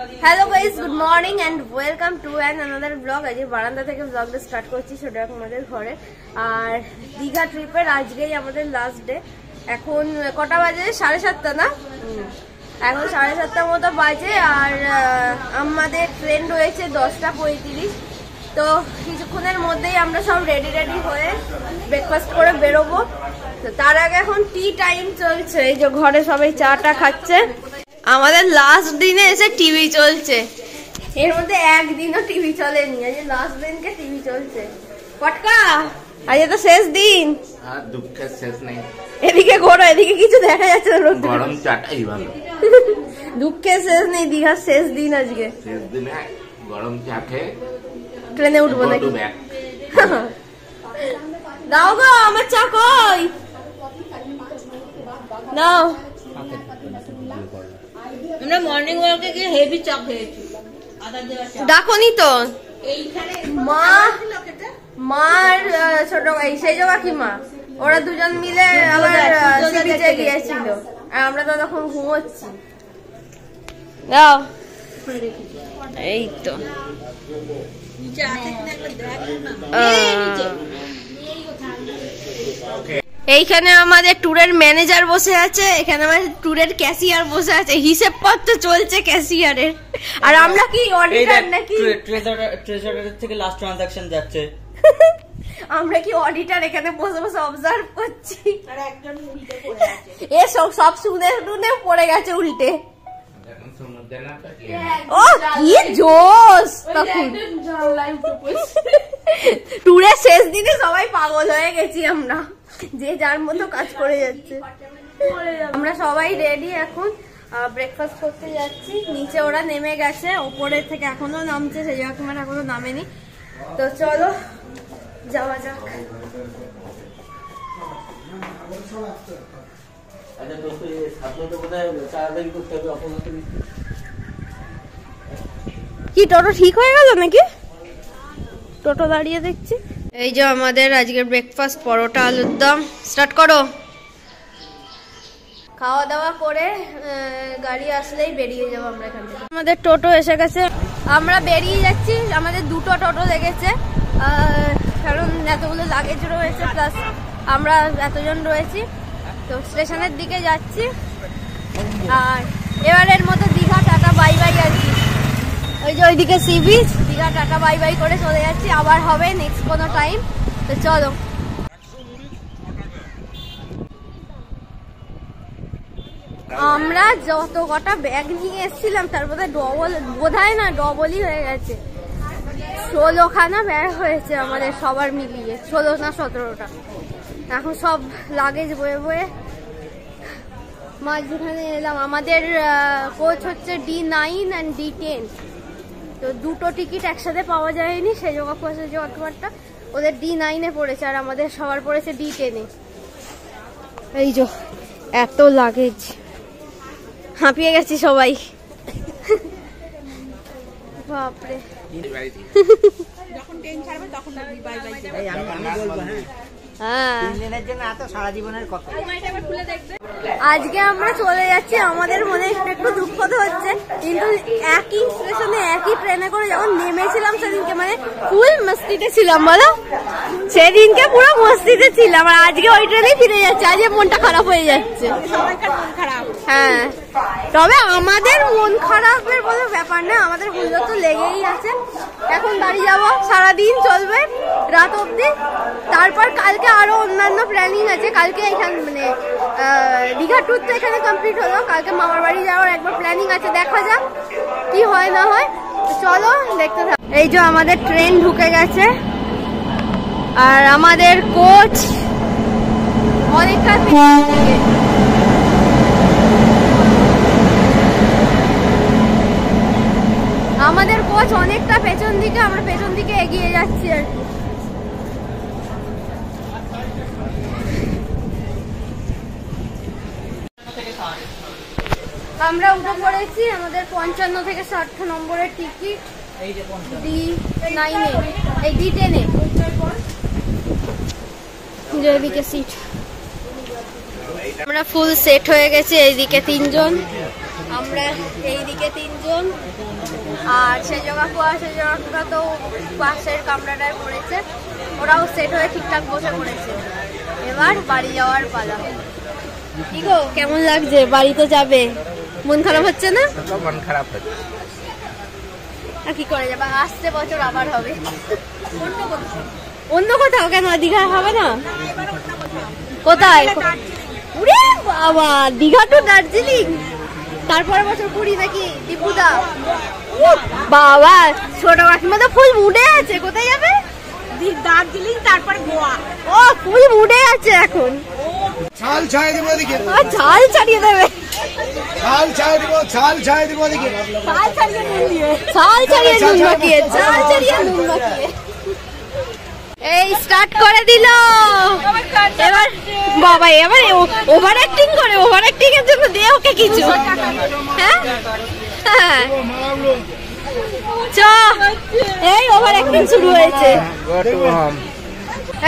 Hello guys, good morning and welcome to an another blog. आज বারান্দা থেকে ব্লগটা স্টার্ট করছি ছোট আমাদের ঘরে। আর দীঘা ট্রিপের আজকেই আমাদের লাস্ট ডে। এখন কটা বাজে? 7:30 না? এখন 7:30 মতো বাজে। আর আমাদের ট্রেন রয়েছে 10:35। তো কিছুক্ষণের মধ্যেই আমরা সব রেডি হয়ে ব্রেকফাস্ট করে বেরোবো। তো তার আগে এখন টি টাইম চলছে। এই যে ঘরে সবাই চাটা খাচ্ছে। আমাদের লাস্ট দিনে এসে টিভি চলছে, এর মধ্যে একদিনও টিভি চলেনি। আজ লাস্ট দিনকে টিভি চলছে। পটকা, আজ তো শেষ দিন। আর দুঃখের শেষ নেই। এদিকে ঘোরো, এদিকে কিছু দেখা যাচ্ছে না। গরম চাটাই ভালো। দুঃখের শেষ নেই, দীঘার শেষ দিন আজকে। শেষ দিনে গরম চা খেয়ে ট্রেনে উঠবো নাকি? দাও গো, আমার চা কই? দাও। আমরা মর্নিং ওয়াকে গিয়ে হেভি চা খেয়েছি। আদা দেওয়া চা। ডাকনি তো? এইখানে মার ছোট ভাই সেজো কাকিমা, ওরা দুজন মিলে আবার সি বিচে গিয়েছিল। আর আমরা তো তখন ঘুমোচ্ছি। দাও। এই তো নিচে আছে কিনা একবার দেখ না। এইখানে আমাদের ট্যুরের ম্যানেজার বসে আছে, এখানে আমাদের ট্যুরের ক্যাশিয়ার বসে আছে। হিসেব পত্র চলছে ক্যাশিয়ারের। আর আমরা কি অডিটর নাকি? ট্রেজারারের থেকে লাস্ট ট্রানজাকশন যাচ্ছে। আমরা কি অডিটর? এখানে বসে বসে অবজার্ভ করছি। আর একজন উল্টে পড়ে আছে। এ সব শুনে পড়ে গেছে উল্টে। ও কি জোশ! তখন ট্যুরের শেষ দিনে সবাই পাগল হয়ে গেছি আমরা, যে যার মতো কাজ করে যাচ্ছে। আমরা সবাই রেডি, এখন ব্রেকফাস্ট করতে যাচ্ছি। নিচে ওরা নেমে গেছে, ওপরের থেকে এখনো নামছে, সেই রকম এখনো নামেনি। তো চলো যাওয়া যাক। কি টোটো ঠিক হয়ে গেল নাকি? টোটো দাঁড়িয়ে দেখছি। এই যে আমাদের আজকের ব্রেকফাস্ট, পরোটা আলুর দম। স্টার্ট করো। খাওয়া দাওয়া করে গাড়ি আসলেই বেরিয়ে যাবো আমরা এখান থেকে। আমাদের টোটো এসে গেছে, আমরা বেরিয়ে যাচ্ছি। আমাদের দুটো টোটো লেগেছে, কারণ এতগুলো লাগেজ রয়েছে, প্লাস আমরা এতজন রয়েছি। তো স্টেশনের দিকে যাচ্ছি। আর এবারের মতো দীঘা টাটা বাই বাই আর কি। ওই যে ওইদিকে sea beach, Digha tata bye bye করে চলে যাচ্ছি। আবার হবে নেক্সট কোনো টাইম। তো চলো। আমরা যত কটা ব্যাগ নিয়ে এসেছিলাম তার মধ্যে বোধহয় না ডবলই হয়ে গেছে। 16খানা ব্যাগ হয়েছে আমাদের সবার মিলিয়ে, 16 না 17টা। এখন সব লাগেজ বয়ে বয়ে মাঝখানে এলাম। আমাদের কোচ হচ্ছে D9 অ্যান্ড D10। তো দুটো টিকিট একসাথে পাওয়া যায়নি, সেই জগৎটা ওদের D9-এ পড়েছে, আর আমাদের সবার পড়েছে D10-এ। এই যে এত লাগেজ, হাঁপিয়ে গেছি সবাই। বাপরে। যখন ট্রেন ছাড়বে তখন বাই বাই যাবে। আমি বলবো। হ্যাঁ, 3 দিনের জন্য এত সারা জীবনের কথা। আজকে আমরা চলে যাচ্ছি। আমাদের মনে একটু দুঃখ তো হচ্ছে, কিন্তু একই স্টেশনে একই ট্রেনে করে যখন নেমেছিলাম সেদিনকে মানে ফুল মস্তিতে ছিলাম। বলো, সেদিনকে পুরো মস্তিতে ছিলাম। আর আজকে ওই ট্রেনেই ফিরে যাচ্ছে। আজকে মনটা খারাপ হয়ে যাচ্ছে। সবাইকার মন খারাপ। হ্যাঁ, তবে আমাদের মন খারাপের কোনো ব্যাপার না, আমাদের হুল্লোড় তো লেগেই আছে। এখন বাড়ি যাবো, সারাদিন চলবে রাত অবধি। তারপর কালকে আরো অন্যান্য প্ল্যানিং আছে। কালকে এখানে মানে দীঘা ট্যুর তো এখানে কমপ্লিট হলো। কালকে মামার বাড়ি যাওয়ার একবার প্ল্যানিং আছে, দেখা যাক কি হয় না হয়। চলো দেখতে থাক। এই যে আমাদের ট্রেন ঢুকে গেছে, আর আমাদের কোচ অনেকটা পেছন দিকে, আমরা পেছন দিকে এগিয়ে যাচ্ছি আর কি। আমরা উঠে পড়েছি। আমাদের 55 থেকে 60 নম্বরের টিকিট, D9-এ, এই D10-এ। এদিকে সিট, আমরা ফুল সেট হয়ে গেছি। এইদিকে 3 জন, আমরা এইদিকে 3 জন, আর সেজো কাকু আর সেজো কাকুরা তো পাশের কামরাটায় পড়েছে, ওরাও সেট হয়ে ঠিকঠাক বসে পড়েছে। এবার বাড়ি যাওয়ার পালা। কি গো কেমন লাগছে? বাড়ি তো যাবে, মন খারাপ হচ্ছে না? মন খারাপ হচ্ছে। আর কি করে যাবে, আসছে বছর আবার হবে। অন্য কোথাও কেন, দীঘা হবে না? কোথায়? উরে বাবা, দীঘা টু দার্জিলিং, তারপরে বছর পুরী নাকি টিপুদা? বাবা ছোট কাকিমা তো ফুল মুডে আছে, কোথায় যাবে? দার্জিলিং, তারপরে গোয়া। ও ফুল মুডে আছে এখন। ছাল ছাড়িয়ে দিব ওদিকে, ছাল ছাড়িয়ে দেবে, ছাল ছাড়িয়ে দিব, ছাল ছাড়িয়ে দিব ওদিকে, ছাল ছাড়িয়ে নুন দিয়ে, ছাল ছাড়িয়ে নুন মাখিয়ে, ছাল ছাড়িয়ে নুন মাখিয়ে। এই স্টার্ট করে দিল এবার। বাবা এবার ওভার অ্যাক্টিং করে, ওভার অ্যাক্টিং এর জন্য দে ওকে কিছু। হ্যাঁ হ্যাঁ চ, এই ওভার অ্যাক্টিং শুরু হয়েছে।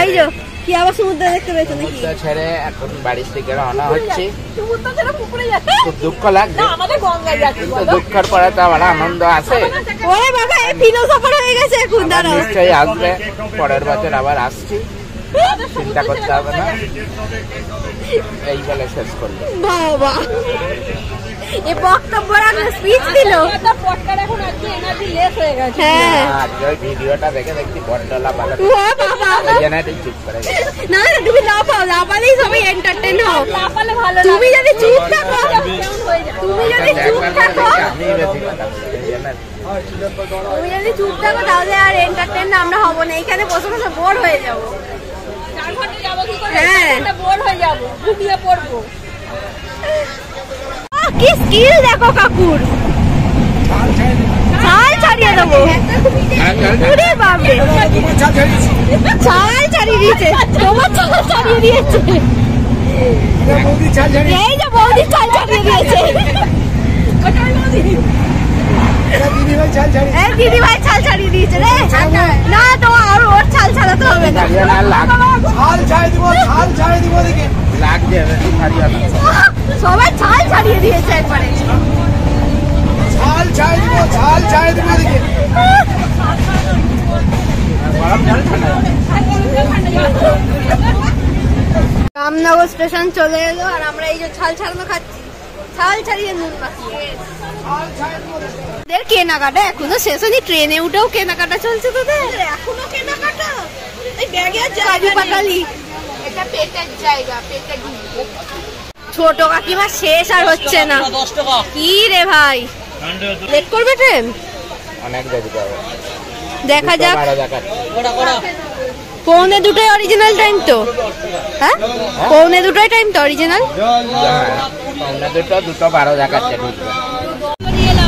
এই যে কি আবার সমুদ্র দেখতে পেয়েছো নাকি? ছেড়ে এখন বাড়ি থেকে রওনা হচ্ছে। সমুদ্র ছেড়ে পুকুরে যাচ্ছে। খুব দুঃখ লাগছে, আমাদের গঙ্গায় যাচ্ছে। কিন্তু দুঃখের পরে তো আমার আনন্দ আছে। ওরে বাবা এই ফিলোসফার হয়ে গেছে এখন। দাঁড়াও নিশ্চয়ই আসবে, পরের বছর আবার আসছি, চিন্তা করতে হবে না। এই বলে শেষ করলো। বাবা এই বক্তব্য স্পিচ দিল। পটকার এখন আজকে এনার্জি লেস হয়ে গেছে। হ্যাঁ আর ওই ভিডিওটা দেখে দেখছি বড্ডলা পালা, ও বাবা ওই জন্য একটু চুপ করে গেছি। না না তুমি লাফাও, লাফালেই সবাই এন্টারটেইন হও। লাফালে ভালো তুমি যদি চুপ থাকো, কেমন হয়ে যায়। তুমি যদি চুপ থাকো, আমি বেশি কথা বলি, এই জন্য তুমি যদি চুপ থাকো তাহলে আর এন্টারটেইন আমরা হব না, এখানে বসে বসে বোর হয়ে যাবো। 4 ঘন্টা যাবো কি করে? হ্যাঁ। বোর হয়ে যাবো, ঘুমিয়ে পড়বো। কি স্কিল দেখো কাকুর, ছাল ছাড়িয়ে দেবো। ওরে বাপরে, তোমার ছাল ছাড়িয়েছি, ছাল ছাড়িয়ে দিয়েছে, তোমার ছাল ছাড়িয়ে দিয়েছে। বৌদি ছাল ছাড়িয়ে, এই যে বৌদি ছাল ছাড়িয়ে দিয়েছে। এরা দিদি ভাই ছাল ছাড়িয়ে, এই দিদি ভাই ছাল ছাড়িয়ে দিয়েছে রে। না তো আর ওর ছাল ছাড়াতে হবে না। ছাড়িয়ে না ছাল ছাড়িয়ে দিব, ছাল ছাড়িয়ে দিব ওদিকে, লাগছে, বেশি ছাড়িয়ে না। সবাই ছাল ছাড়িয়ে দিয়েছে একবারে। ছাল ছাড়িয়ে দিব, ছাল ছাড়িয়ে দিব ওদিকে। গরম জল ঠান্ডা জল। রামনগর স্টেশন চলে এলো আর আমরা এই যে ছাল ছাড়ানো খাচ্ছি, ছাল ছাড়িয়ে নুন মাখিয়ে। তোদের কেনাকাটা এখনো শেষ হয়নি, ট্রেনে উঠেও কেনাকাটা চলছে তোদের এখনো কেনাকাটা? এই ব্যাগে কাজু পাতালি। এটা পেটের জায়গা, পেটে ঢুকবো। ছোট কাকিমা শেষ আর হচ্ছে না। কি রে ভাই, লেট করবে ট্রেন? অনেক দেরি হবে, দেখা যাক। 12 দেখাচ্ছে। 1:45 অরিজিনাল টাইম তো? হ্যাঁ 1:45 টাইম তো অরিজিনাল। হ্যাঁ, পৌনে 2:12 দেখাচ্ছে ঢুকবে।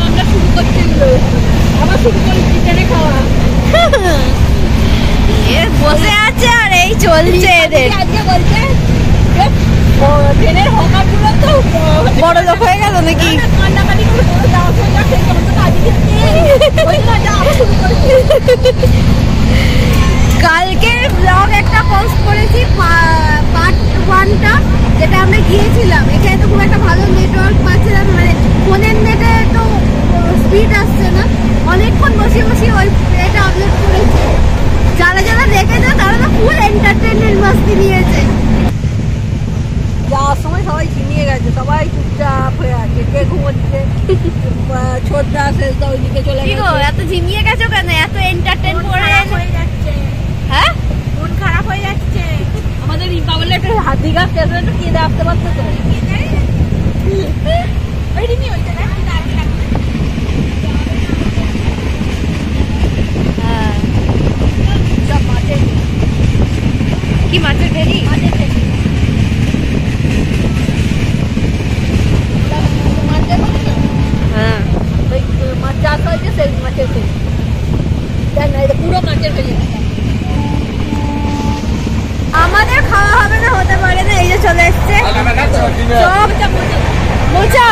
আমরা শুরু করতে দিল, আবার শুরু করছি ট্রেনে খাওয়া। এ বসে আছে আর এই চলছে এদের। আজকে বলছে যে ট্রেনের হকার গুলো তো বড় লোক হয়ে গেল নাকি? কান্নাকাটি করে বড় যাওয়া হয়ে যাচ্ছে, কেমন তো কাজে কালকে ব্লগ একটা পোস্ট করেছি পার্ট 1টা, যেটা আমরা গিয়েছিলাম। এখানে তো খুব একটা ভালো নেটওয়ার্ক পাচ্ছিলাম, মানে ফোনের নেটে তো স্পিড আসছে না। অনেকক্ষণ বসে বসে ওই এটা আপলোড করেছি। যারা যারা দেখেছে তারা তো ফুল এন্টারটেনমেন্ট মাস্তি নিয়েছে। যাওয়ার সময় সবাই ঝিমিয়ে গেছে, সবাই চুপচাপ হয়ে আছে, কে ঘুমোচ্ছে, ছোটরা শেষদা ওইদিকে চলে কি গো গেছে। এত ঝিমিয়ে গেছো কেন? এত এন্টারটেন করে হয়ে যাচ্ছে, হ্যাঁ মন খারাপ হয়ে যাচ্ছে। আমাদের রিম্পা বললে একটু দীঘা স্টেশনে একটু কেঁদে আসতে পারতো তো। ওই রিমি ওইটা দেখ, হ্যাঁ। সব মাঠে কি মাছের ভেরি? হ্যাঁ ওই মাছ চাষ হয়েছে, সেই মাছের ফেরি। দেখ না, এটা পুরো মাছের ফেরি। আমাদের খাওয়া হবে না, হতে পারে না। এই যে চলে এসছে চপ মোচা,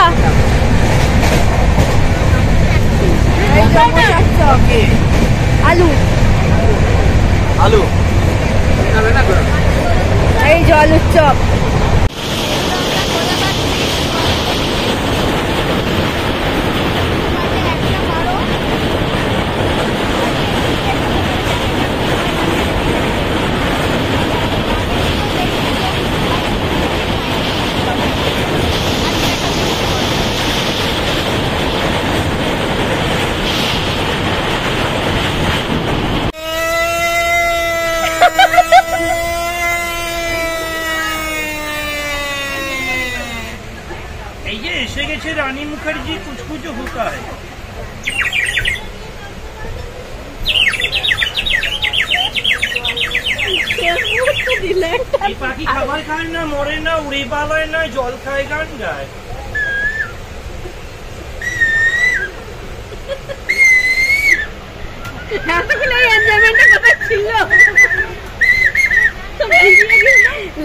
এই যে মোচার চপ, আলু, আলু এই যে আলুর চপ। খায় না, মরে না, উড়ে পালায় না, জল খায়, গান গায়।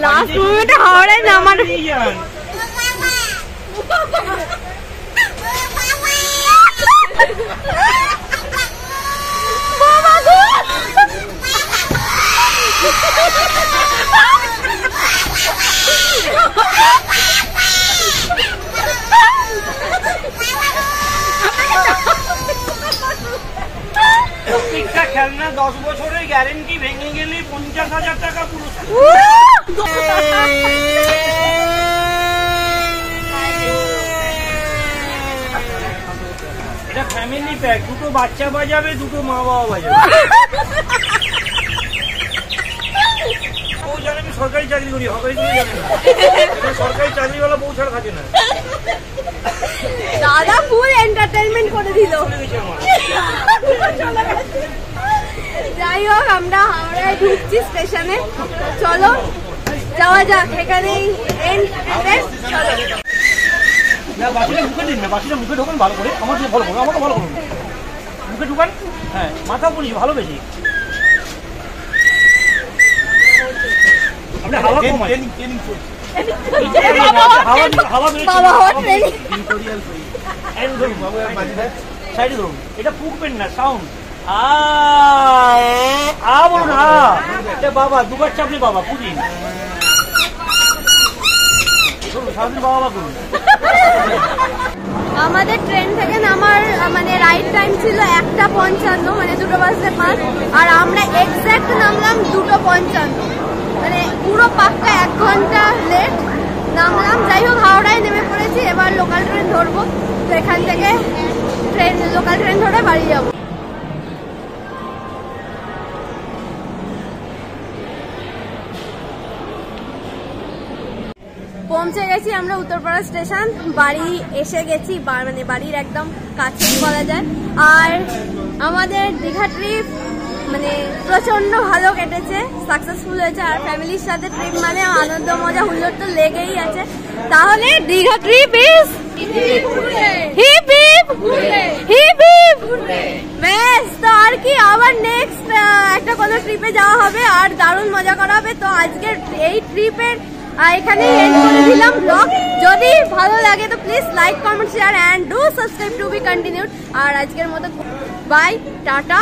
লাস্ট মুভমেন্টে হাওড়ায় নামার প্রত্যেকটা খেলনা 10 বছরের গ্যারেন্টি, ভেঙে গেলে 50,000 টাকা পুরস্কার। এটা ফ্যামিলি প্যাক, দুটো বাচ্চা বাজাবে, দুটো মা বাবা বাজাবে। বউ জানে আমি সরকারি চাকরি করি, হকারি করে জানে না। এটা সরকারি চাকরিওয়ালা বউ ছাড়া থাকে না। দাদা ফুল এন্টারটেইনমেন্ট করে দিল। চলে গেছে আমার। যাই হোক, আমরা হাওড়ায় ঢুকছি স্টেশনে। চলো যাওয়া যাক, এখানেই এন্ড। চলো না, বাসিটা মুখে দিন না, বাসিটা মুখে ঢোকান ভালো করে। আমার দিয়ে ভালো করুন, আমাকে ভালো করুন। মুখে ঢুকান, হ্যাঁ, মাথা পুরি ভালো বেশি। আপনি হাওয়া কম হয়। সাইডে ধরুন, এটা ফুকবেন না, সাউন্ড বলুন। এটা বাবা, দুবার চাপলি বাবা, পুজি ধরুন, সারাদিন বাবা করুন। আমাদের ট্রেন থেকে নামার মানে রাইট টাইম ছিল 1:55, মানে 2:05, আর আমরা এক্স্যাক্ট নামলাম 2:55, মানে পুরো পাক্কা 1 ঘন্টা লেট নামলাম। যাই হোক, হাওড়ায় নেমে পড়েছি, এবার লোকাল ট্রেন ধরবো। তো এখান থেকে লোকাল ট্রেন ধরে বাড়ি যাবো। পৌঁছে গেছি আমরা উত্তরপাড়া স্টেশন। বাড়ি এসে গেছি, মানে বাড়ির একদম কাছে বলা যায়। আর আমাদের দীঘা ট্রিপ মানে প্রচন্ড ভালো কেটেছে, সাকসেসফুল হয়েছে। আর ফ্যামিলির সাথে ট্রিপ মানে আনন্দ, মজা, হুল্লোড় তো লেগেই আছে। তাহলে Digha trip is hip hip hip hip. বেশ, তো আর কি, আবার নেক্সট একটা কোনো ট্রিপে যাওয়া হবে আর দারুণ মজা করা হবে। তো আজকের এই ট্রিপের এখানে এন্ড করে দিলাম ব্লগ। যদি ভালো লাগে তো please like, comment, share and do subscribe to be continued. আর আজকের মতো বাই, টাটা।